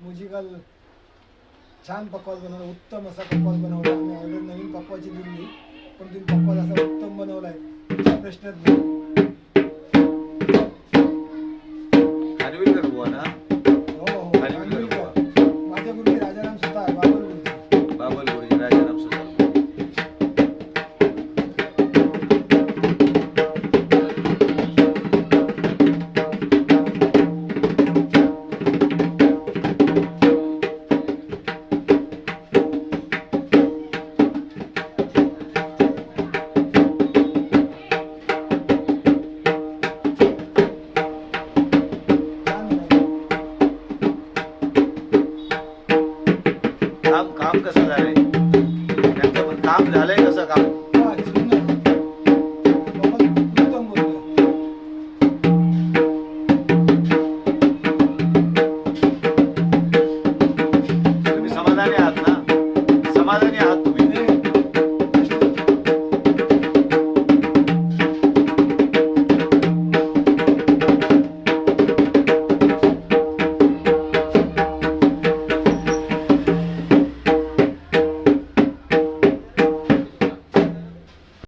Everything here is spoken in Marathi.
म्युझिकल छान पकवास बनवला, उत्तम असा पकवास बनवला. आम्ही ऑर्डर नवीन पकवाची दिली, पण तुम्ही पकवास असा उत्तम बनवलाय, प्रश्नच नाही. खानविलकर बुवा ना? हो हो, खानविलकर बुवा. माझ्या गुरुजी राजाराम सुतार, बाबल गुरुजी. बाबल गुरुजी, राजाराम सुतार. काम कसं झालंय?